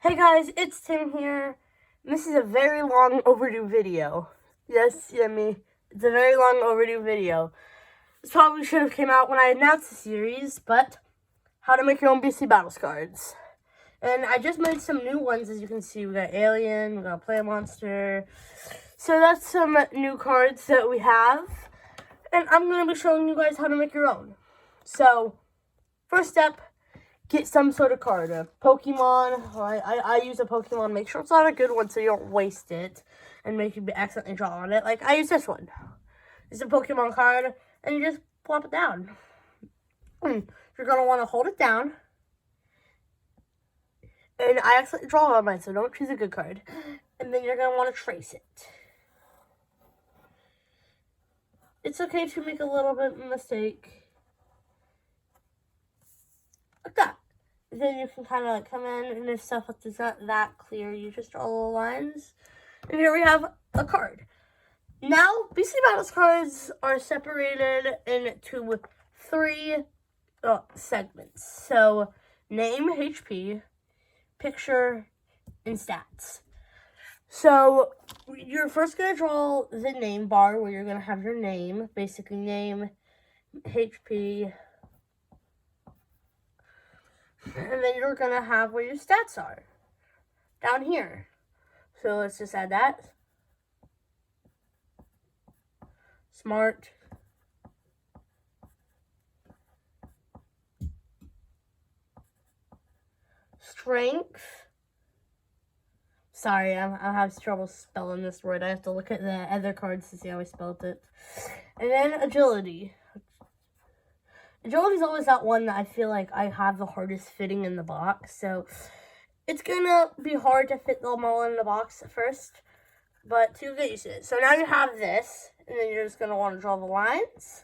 Hey guys, it's Tim here. This is a very long overdue video. Yes, Yemi, it's a very long overdue video. This probably should have came out when I announced the series, but how to make your own BC Battles cards. And I just made some new ones, as you can see. We got Alien, we got Play Monster. So that's some new cards that we have. And I'm going to be showing you guys how to make your own. So, first step, get some sort of card. A Pokemon. I use a Pokemon. Make sure it's not a good one so you don't waste it and make you accidentally draw on it. Like, I use this one. It's a Pokemon card, and you just plop it down. You're going to want to hold it down. And I accidentally draw on mine, so don't choose a good card. And then you're going to want to trace it. It's okay to make a little bit of a mistake. Like that. Then you can kind of like come in, and if stuff is not that clear, you just draw little lines. And here we have a card. Now, BC Battles cards are separated into three segments. So, name, HP, picture, and stats. So, you're first going to draw the name bar where you're going to have your name, basically name, HP, and then you're going to have where your stats are, down here. So let's just add that. Smart. Strength. Sorry, I have trouble spelling this word. I have to look at the other cards to see how I spelled it. And then agility. Agility is always that one that I feel like I have the hardest fitting in the box. So it's gonna be hard to fit them all in the box at first, but to get used to it. So now you have this, and then you're just gonna want to draw the lines.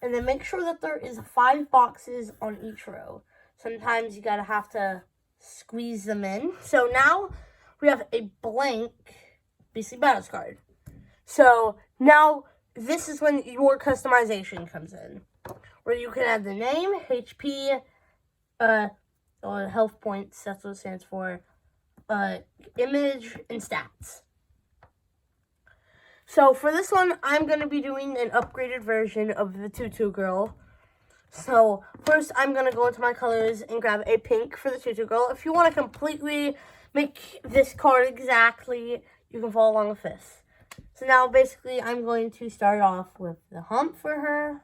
And then make sure that there is 5 boxes on each row. Sometimes you gotta have to squeeze them in. So now we have a blank BC Battles card. So now this is when your customization comes in, where you can add the name, HP, health points, that's what it stands for, image, and stats. So for this one, I'm going to be doing an upgraded version of the Tutu Girl. So first, I'm going to go into my colors and grab a pink for the Tutu Girl. If you want to completely make this card exactly, you can follow along with this. So now, basically, I'm going to start off with the hump for her,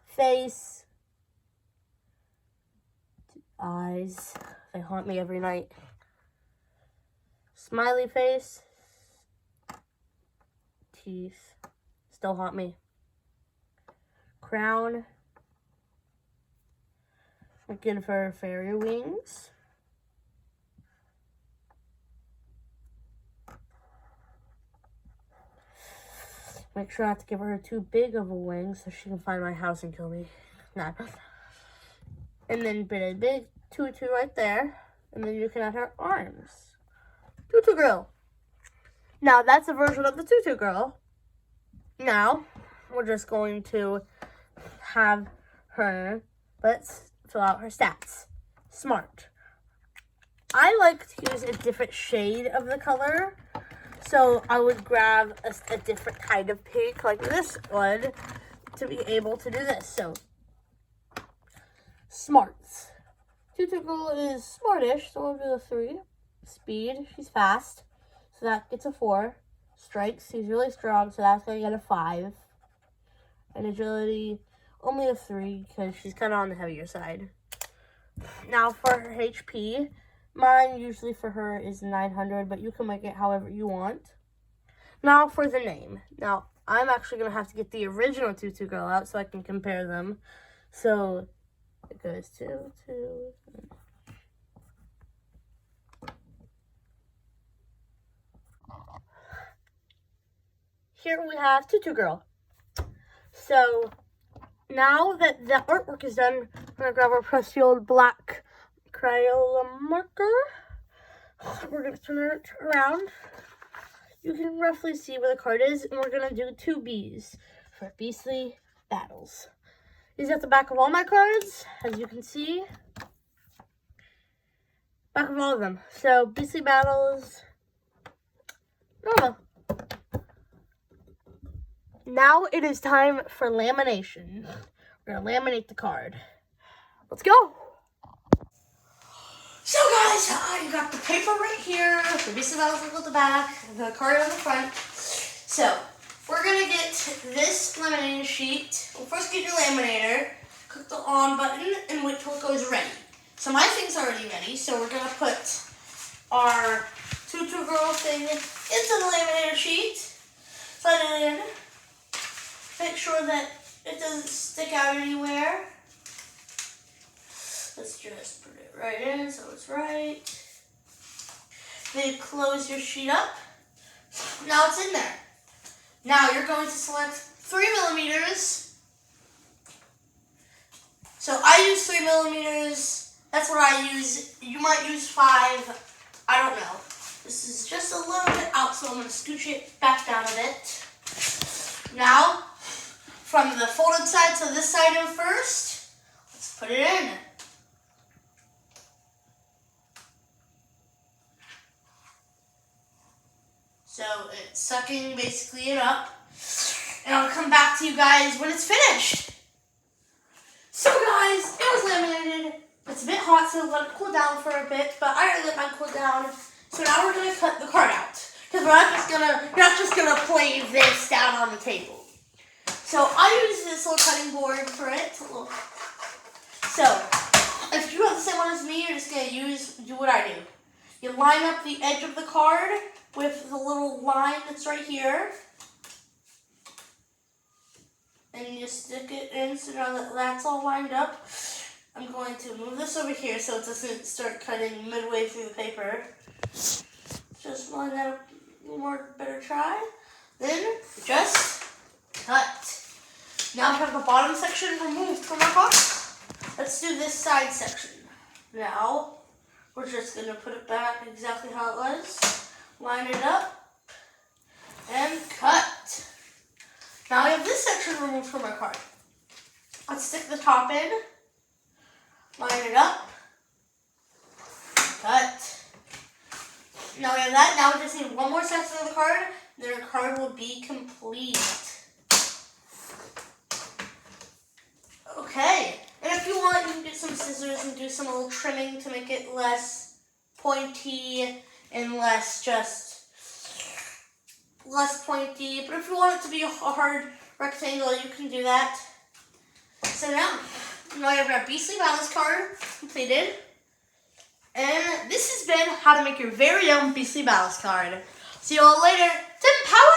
face, eyes, they haunt me every night, smiley face, teeth, still haunt me, crown, looking for fairy wings, make sure not to give her too big of a wing so she can find my house and kill me. Nah. And then put a big Tutu right there. And then you can add her arms. Tutu Girl. Now, that's a version of the Tutu Girl. Now, we're just going to have her, let's fill out her stats. Smart. I like to use a different shade of the color. So I would grab a different kind of pink, like this one, to be able to do this. So, smarts. Tutu Girl is smartish, so we'll do a 3. Speed, she's fast, so that gets a 4. Strength, she's really strong, so that's going to get a 5. And agility, only a 3, because she's kind of on the heavier side. Now for her HP, mine usually for her is 900, but you can make it however you want. Now for the name. Now, I'm actually going to have to get the original Tutu Girl out so I can compare them. So, it goes 2, 2. Here we have Tutu Girl. So, now that the artwork is done, I'm going to grab our pressed old black Crayola marker. We're going to turn it around. You can roughly see where the card is, and we're going to do 2 Bs for Beastly Battles. These are the back of all my cards, as you can see. Back of all of them. So, Beastly Battles, normal. Now it is time for lamination. We're going to laminate the card. Let's go! So guys, I got the paper right here, the Beastly Battles at the back, the card on the front. So, we're going to get this laminated sheet. We'll first get your laminator, click the on button, and wait till it goes ready. So my thing's already ready, so we're going to put our Tutu Girl thing into the laminator sheet, slide it in, make sure that it doesn't stick out anywhere. Let's just put it right in so it's right. Then close your sheet up. Now it's in there. Now you're going to select 3mm. So I use 3mm. That's what I use. You might use 5. I don't know. This is just a little bit out, so I'm going to scooch it back down a bit. Now, from the folded side to this side in first, let's put it in. So it's sucking basically it up. And I'll come back to you guys when it's finished. So guys, it was laminated. It's a bit hot, so let it cool down for a bit, but I already let mine cool down. So now we're gonna cut the card out. Because you're not just gonna play this down on the table. So I use this little cutting board for it. So if you have the same one as me, you're just gonna do what I do. You line up the edge of the card with the little line that's right here. And you stick it in, so now that that's all lined up, I'm going to move this over here so it doesn't start cutting midway through the paper. Just line that up one more better try. Then just cut. Now we have the bottom section removed from our card. Let's do this side section. Now, we're just going to put it back exactly how it was. Line it up. And cut. Now we have this section removed from our card. Let's stick the top in. Line it up. Cut. Now we have that. Now we just need one more section of the card. Then our card will be complete. Okay. And if you want, you can get some scissors and do some little trimming to make it less pointy and less pointy. But if you want it to be a hard rectangle, you can do that. So now we have our Beastly Battles card completed. And this has been how to make your very own Beastly Battles card. See you all later. Tim Power!